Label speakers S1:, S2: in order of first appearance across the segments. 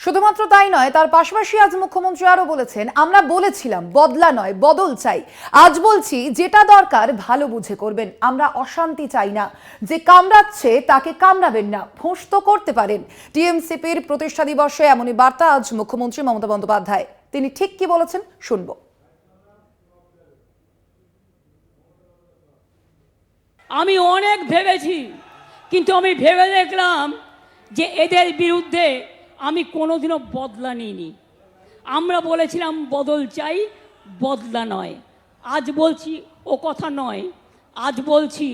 S1: শুধুমাত্র তাই নয়, তার পাশাপাশি আজ মুখ্যমন্ত্রী আরো বলেছেন, আমরা বলেছিলাম বদলা নয় বদল চাই। আজ বলছি যেটা দরকার ভালো বুঝে করবেন, আমরা অশান্তি চাই না। যে কামড়াচ্ছে তাকে কামড়াবেন না, ফোঁস তো করতে পারেন। টিএমসিপির প্রতিষ্ঠা দিবসে এমনই বার্তা আজ মুখ্যমন্ত্রী মমতা বন্দ্যোপাধ্যায়। তিনি ঠিক কি বলেছেন শুনবো।
S2: আমি অনেক ভেবেছি, কিন্তু আমি ভেবে দেখলাম যে এদের বিরুদ্ধে আমি কোনোদিনও বদলা নিইনি। আমরা বলেছিলাম বদল চাই, বদলা নয়। আজ বলছি ও কথা নয়, আজ বলছি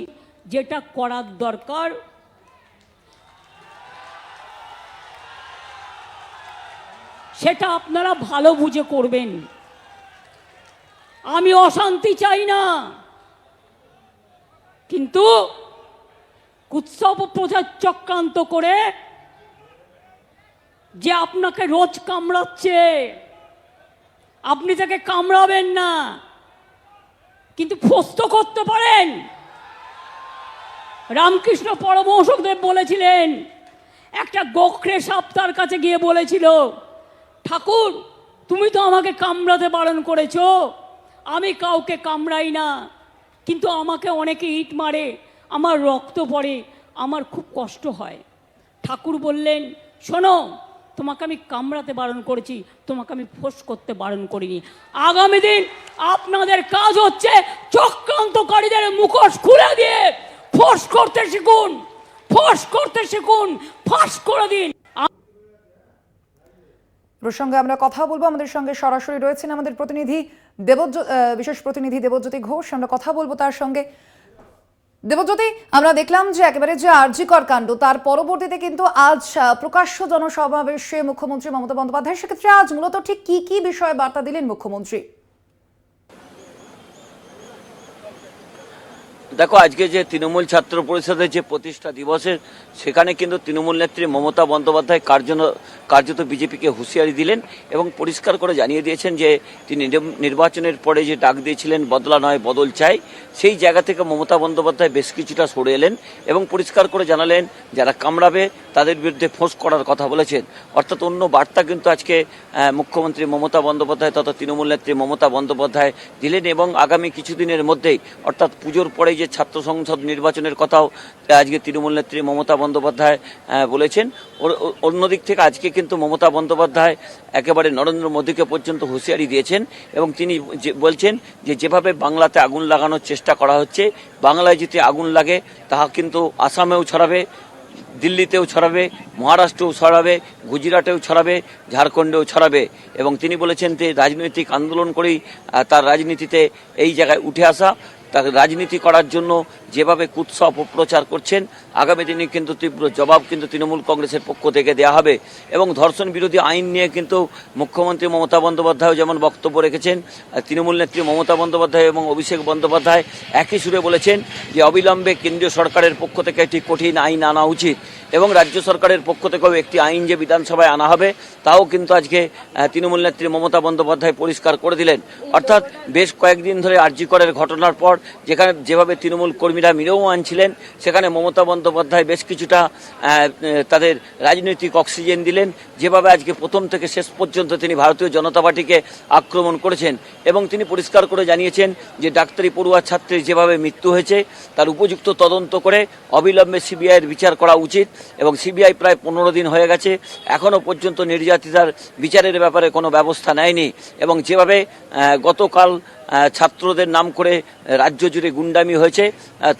S2: যেটা করার দরকার সেটা আপনারা ভালো বুঝে করবেন। আমি অশান্তি চাই না, কিন্তু উৎসব প্রচার চক্রান্ত করে যে আপনাকে রোজ কামড়াচ্ছে, আপনি তাকে কামড়াবেন না, কিন্তু ফস্ত করতে পারেন। রামকৃষ্ণ পরমহংসদেব বলেছিলেন, একটা গোখরে সাপ তার কাছে গিয়ে বলেছিল, ঠাকুর তুমি তো আমাকে কামড়াতে বারণ করেছো, আমি কাউকে কামড়াই না, কিন্তু আমাকে অনেকে ইট মারে, আমার রক্ত পড়ে, আমার খুব কষ্ট হয়। ঠাকুর বললেন, শোনো, তোমাকে আমি কামড়াতে বারণ করেছি, তোমাকে আমি ফোঁস করতে বারণ করিনি। আগামী দিন আপনাদের কাজ হচ্ছে চক্রান্তকারীদের মুখোশ খুলে দিয়ে ফোঁস করতে শিখুন, ফোঁস করতে শিখুন, ফাঁস করে দিন।
S1: প্রসঙ্গে আমরা কথা বলবো। আমাদের সঙ্গে সরাসরি রয়েছেন আমাদের প্রতিনিধি বিশেষ প্রতিনিধি দেবজ্যোতি ঘোষ। আমরা কথা বলবো তার সঙ্গে। দেবজ্যোতি, আমরা দেখলাম যে একেবারে যে আরজিকর কাণ্ড, তার পরবর্তীতে কিন্তু আজ প্রকাশ্য জনসমাবেশে মুখ্যমন্ত্রী মমতা বন্দ্যোপাধ্যায়, সেক্ষেত্রে আজ মূলত ঠিক কি কি বিষয়ে বার্তা দিলেন মুখ্যমন্ত্রী?
S3: দেখো, আজকে যে তৃণমূল ছাত্র পরিষদের যে প্রতিষ্ঠা দিবসের, সেখানে কিন্তু তৃণমূল নেত্রী মমতা বন্দ্যোপাধ্যায় কার্যত বিজেপিকে হুঁশিয়ারি দিলেন এবং পরিষ্কার করে জানিয়ে দিয়েছেন যে তিনি নির্বাচনের পরে যে ডাক দিয়েছিলেন বদলা নয় বদল চাই, সেই জায়গা থেকে মমতা বন্দ্যোপাধ্যায় বেশ কিছুটা সরে এলেন এবং পরিষ্কার করে জানালেন যারা কামড়াবে তাদের বিরুদ্ধে ফোঁস করার কথা বলেছেন। অর্থাৎ অন্য বার্তা কিন্তু আজকে মুখ্যমন্ত্রী মমতা বন্দ্যোপাধ্যায় তথা তৃণমূল নেত্রী মমতা বন্দ্যোপাধ্যায় দিলেন এবং আগামী কিছুদিনের মধ্যেই, অর্থাৎ পুজোর পরে যে ছাত্র সংসদ নির্বাচনের কথাও আজকে তৃণমূল নেত্রী মমতা বন্দ্যোপাধ্যায় বলেছেন। অন্যদিক থেকে আজকে কিন্তু মমতা বন্দ্যোপাধ্যায় একেবারে নরেন্দ্র মোদীকে পর্যন্ত হুঁশিয়ারি দিয়েছেন এবং তিনি বলছেন যে যেভাবে বাংলাতে আগুন লাগানোর চেষ্টা করা হচ্ছে, বাংলায় যদি আগুন লাগে তাহা কিন্তু আসামেও ছড়াবে, দিল্লিতেও ছড়াবে, মহারাষ্ট্রেও ছড়াবে, গুজরাটেও ছড়াবে, ঝাড়খণ্ডেও ছড়াবে। এবং তিনি বলেছেন যে রাজনৈতিক আন্দোলন করেই তার রাজনীতিতে এই জায়গায় উঠে আসা, তাকে রাজনীতি করার জন্য যেভাবে কুৎসা অপপ্রচার করছেন, আগামী দিনে কিন্তু তীব্র জবাব কিন্তু তৃণমূল কংগ্রেসের পক্ষ থেকে দেওয়া হবে। এবং ধর্ষণ বিরোধী আইন নিয়ে কিন্তু মুখ্যমন্ত্রী মমতা বন্দ্যোপাধ্যায় যেমন বক্তব্য রেখেছেন, তৃণমূল নেত্রী মমতা বন্দ্যোপাধ্যায় এবং অভিষেক বন্দ্যোপাধ্যায় একই সুরে বলেছেন যে অবিলম্বে কেন্দ্রীয় সরকারের পক্ষ থেকে একটি কঠিন আইন আনা উচিত এবং রাজ্য সরকারের পক্ষ থেকেও একটি আইন যে বিধানসভায় আনা হবে তাও কিন্তু আজকে তৃণমূল নেত্রী মমতা বন্দ্যোপাধ্যায় পরিষ্কার করে দিলেন। অর্থাৎ বেশ কয়েকদিন ধরে আরজিকরের ঘটনার পর যেভাবে তৃণমূল কর্মীরা মিরেও ছিলেন, সেখানে মমতা বন্দ্যোপাধ্যায় বেশ কিছুটা তাদের রাজনৈতিক অক্সিজেন দিলেন। যেভাবে আজকে প্রথম থেকে শেষ পর্যন্ত তিনি ভারতীয় জনতা পার্টিকে আক্রমণ করেছেন এবং তিনি পরিষ্কার করে জানিয়েছেন যে ডাক্তারি পড়ুয়া ছাত্রীর যেভাবে মৃত্যু হয়েছে তার উপযুক্ত তদন্ত করে অবিলম্বে সিবিআইয়ের বিচার করা উচিত এবং সিবিআই প্রায় 15 দিন হয়ে গেছে, এখনও পর্যন্ত নির্যাতিতার বিচারের ব্যাপারে কোনো ব্যবস্থা নেয়নি। এবং যেভাবে গতকাল ছাত্রদের নাম করে রাজ্য জুড়ে গুন্ডামি হয়েছে,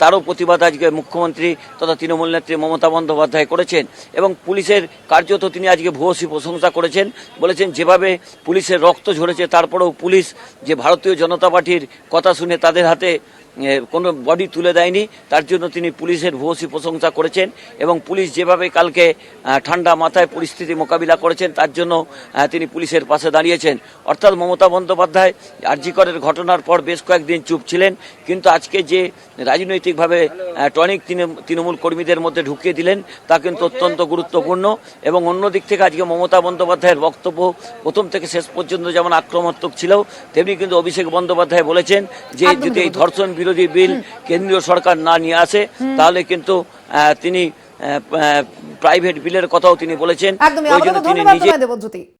S3: তারও প্রতিবাদ আজকে মুখ্যমন্ত্রী তথা তৃণমূল নেত্রী মমতা বন্দ্যোপাধ্যায় করেছেন এবং পুলিশের কার্যত তিনি আজকে ভূয়সী প্রশংসা করেছেন। বলেছেন যেভাবে পুলিশের রক্ত ঝরেছে তারপরেও পুলিশ যে ভারতীয় জনতা পার্টির কথা শুনে তাদের হাতে কোনো বডি তুলে দেয়নি, তার জন্য তিনি পুলিশের ভূয়সী প্রশংসা করেছেন এবং পুলিশ যেভাবে কালকে ঠান্ডা মাথায় পরিস্থিতি মোকাবিলা করেছেন তার জন্য তিনি পুলিশের পাশে দাঁড়িয়েছেন। অর্থাৎ মমতা বন্দ্যোপাধ্যায় আরজিকরের ঘটনার পর বেশ কয়েকদিন চুপ ছিলেন, কিন্তু আজকে যে রাজনৈতিকভাবে টনিক তৃণমূল কর্মীদের মধ্যে ঢুকিয়ে দিলেন তা কিন্তু অত্যন্ত গুরুত্বপূর্ণ। এবং অন্যদিক থেকে আজকে মমতা বন্দ্যোপাধ্যায়ের বক্তব্য প্রথম থেকে শেষ পর্যন্ত যেমন আক্রমণাত্মক ছিল, তেমনি কিন্তু অভিষেক বন্দ্যোপাধ্যায় বলেছেন যে যদি এই ধর্ষণ বিরোধী বিল কেন্দ্রীয় সরকার না নিয়ে আসে তাহলে কিন্তু তিনি প্রাইভেট বিলের কথাও তিনি বলেছেন
S1: একদমই
S3: ওই
S1: আপাতত
S3: জন্য তিনি
S1: ধন্যবাদ
S3: নিজে
S1: তোমায় দেবজ্যোতি।